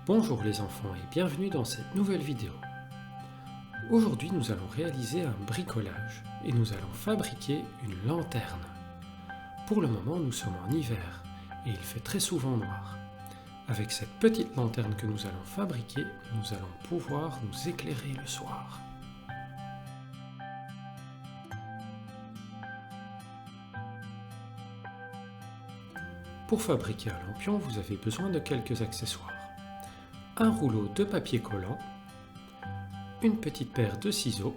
Bonjour les enfants et bienvenue dans cette nouvelle vidéo. Aujourd'hui nous allons réaliser un bricolage et nous allons fabriquer une lanterne. Pour le moment nous sommes en hiver et il fait très souvent noir. Avec cette petite lanterne que nous allons fabriquer, nous allons pouvoir nous éclairer le soir. Pour fabriquer un lampion, vous avez besoin de quelques accessoires. Un rouleau de papier collant, une petite paire de ciseaux,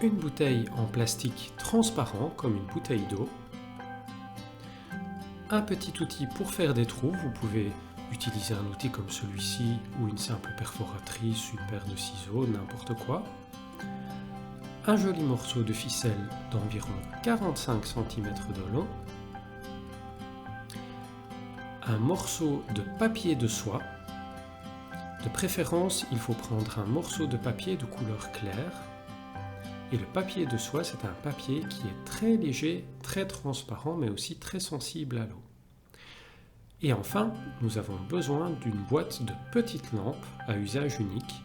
une bouteille en plastique transparent comme une bouteille d'eau, un petit outil pour faire des trous, vous pouvez utiliser un outil comme celui-ci ou une simple perforatrice, une paire de ciseaux, n'importe quoi, un joli morceau de ficelle d'environ 45 cm de long, un morceau de papier de soie. De préférence, il faut prendre un morceau de papier de couleur claire. Et le papier de soie, c'est un papier qui est très léger, très transparent, mais aussi très sensible à l'eau. Et enfin, nous avons besoin d'une boîte de petites lampes à usage unique.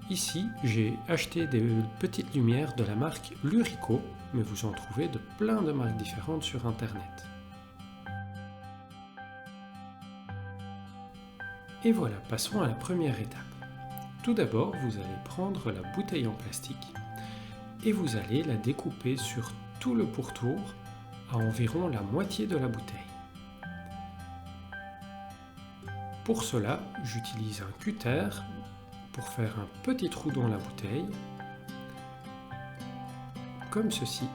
Ici, j'ai acheté des petites lumières de la marque Lurico, mais vous en trouvez de plein de marques différentes sur Internet. Et voilà, passons à la première étape. Tout d'abord, vous allez prendre la bouteille en plastique et vous allez la découper sur tout le pourtour à environ la moitié de la bouteille. Pour cela, j'utilise un cutter pour faire un petit trou dans la bouteille, comme ceci.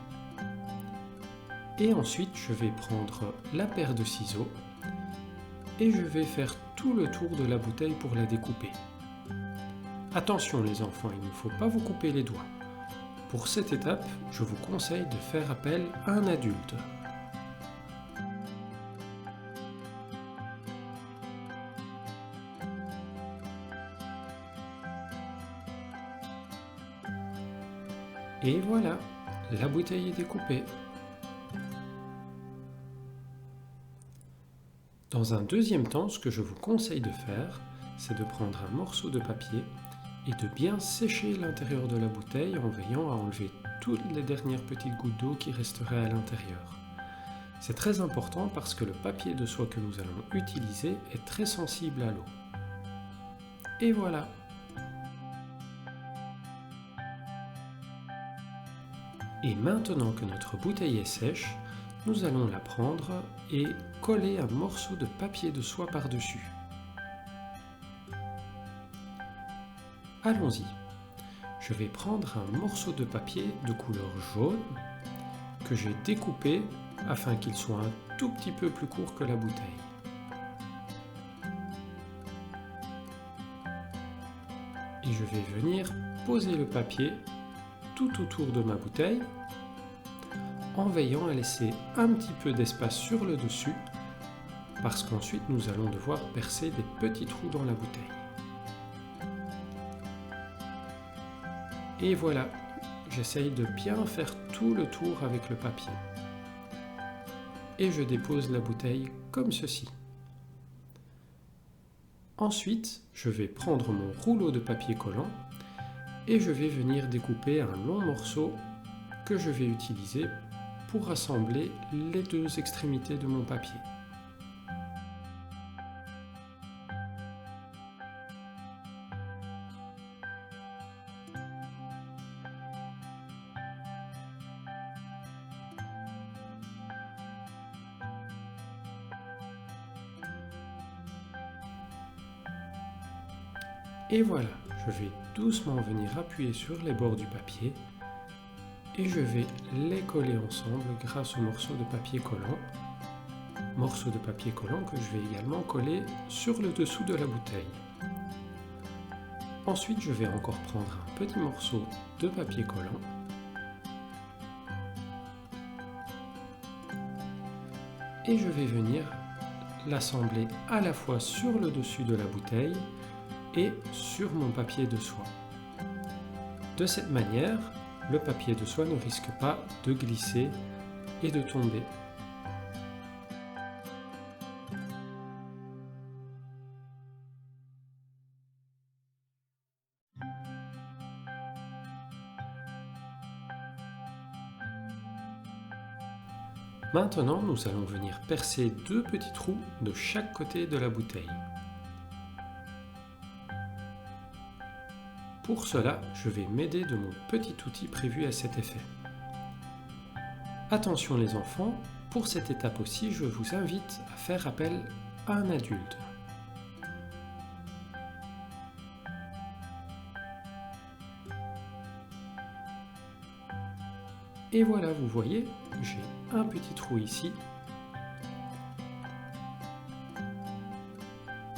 Et ensuite, je vais prendre la paire de ciseaux et je vais faire tout le tour de la bouteille pour la découper. Attention les enfants, il ne faut pas vous couper les doigts. Pour cette étape, je vous conseille de faire appel à un adulte. Et voilà, la bouteille est découpée. Dans un deuxième temps, ce que je vous conseille de faire, c'est de prendre un morceau de papier et de bien sécher l'intérieur de la bouteille en veillant à enlever toutes les dernières petites gouttes d'eau qui resteraient à l'intérieur. C'est très important parce que le papier de soie que nous allons utiliser est très sensible à l'eau. Et voilà! Et maintenant que notre bouteille est sèche, nous allons la prendre et coller un morceau de papier de soie par-dessus. Allons-y. Je vais prendre un morceau de papier de couleur jaune que j'ai découpé afin qu'il soit un tout petit peu plus court que la bouteille. Et je vais venir poser le papier tout autour de ma bouteille en veillant à laisser un petit peu d'espace sur le dessus parce qu'ensuite nous allons devoir percer des petits trous dans la bouteille. Et voilà, j'essaye de bien faire tout le tour avec le papier. Et je dépose la bouteille comme ceci. Ensuite, je vais prendre mon rouleau de papier collant et je vais venir découper un long morceau que je vais utiliser pour rassembler les deux extrémités de mon papier. Et voilà, je vais doucement venir appuyer sur les bords du papier et je vais les coller ensemble grâce au morceau de papier collant. Morceau de papier collant que je vais également coller sur le dessous de la bouteille. Ensuite, je vais encore prendre un petit morceau de papier collant et je vais venir l'assembler à la fois sur le dessus de la bouteille et sur mon papier de soie. De cette manière, le papier de soie ne risque pas de glisser et de tomber. Maintenant, nous allons venir percer 2 petits trous de chaque côté de la bouteille. Pour cela, je vais m'aider de mon petit outil prévu à cet effet. Attention les enfants, pour cette étape aussi, je vous invite à faire appel à un adulte. Et voilà, vous voyez, j'ai un petit trou ici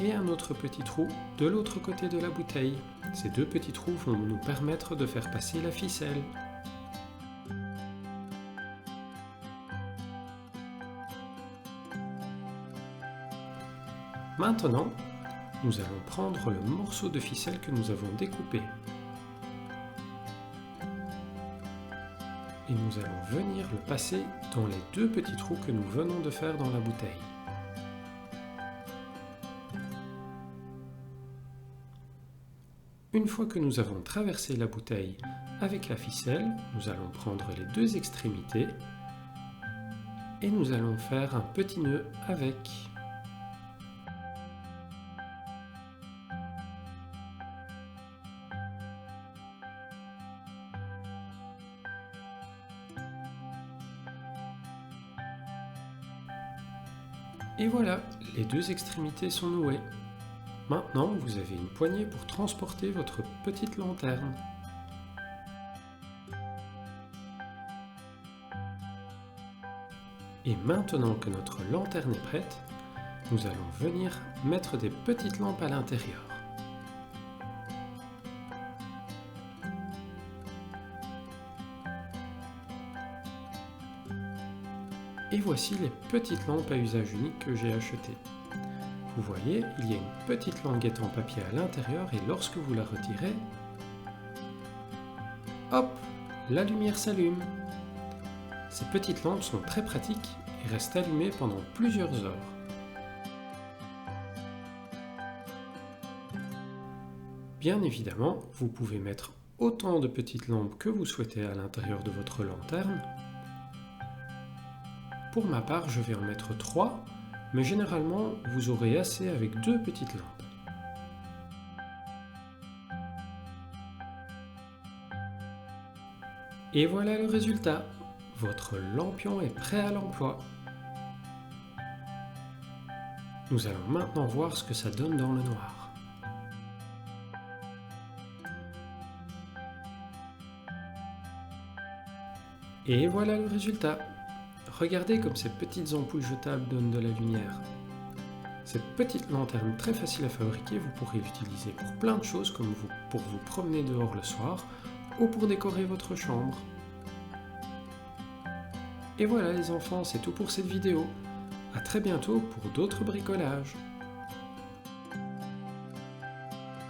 et un autre petit trou de l'autre côté de la bouteille. Ces 2 petits trous vont nous permettre de faire passer la ficelle. Maintenant, nous allons prendre le morceau de ficelle que nous avons découpé. Et nous allons venir le passer dans les 2 petits trous que nous venons de faire dans la bouteille. Une fois que nous avons traversé la bouteille avec la ficelle, nous allons prendre les 2 extrémités et nous allons faire un petit nœud avec. Et voilà, les 2 extrémités sont nouées. Maintenant, vous avez une poignée pour transporter votre petite lanterne. Et maintenant que notre lanterne est prête, nous allons venir mettre des petites lampes à l'intérieur. Et voici les petites lampes à usage unique que j'ai achetées. Vous voyez, il y a une petite languette en papier à l'intérieur et lorsque vous la retirez, hop, la lumière s'allume. Ces petites lampes sont très pratiques et restent allumées pendant plusieurs heures. Bien évidemment, vous pouvez mettre autant de petites lampes que vous souhaitez à l'intérieur de votre lanterne. Pour ma part, je vais en mettre 3, mais généralement, vous aurez assez avec 2 petites lampes. Et voilà le résultat. Votre lampion est prêt à l'emploi. Nous allons maintenant voir ce que ça donne dans le noir. Et voilà le résultat. Regardez comme ces petites ampoules jetables donnent de la lumière. Cette petite lanterne très facile à fabriquer, vous pourrez l'utiliser pour plein de choses comme pour vous promener dehors le soir ou pour décorer votre chambre. Et voilà les enfants, c'est tout pour cette vidéo. À très bientôt pour d'autres bricolages.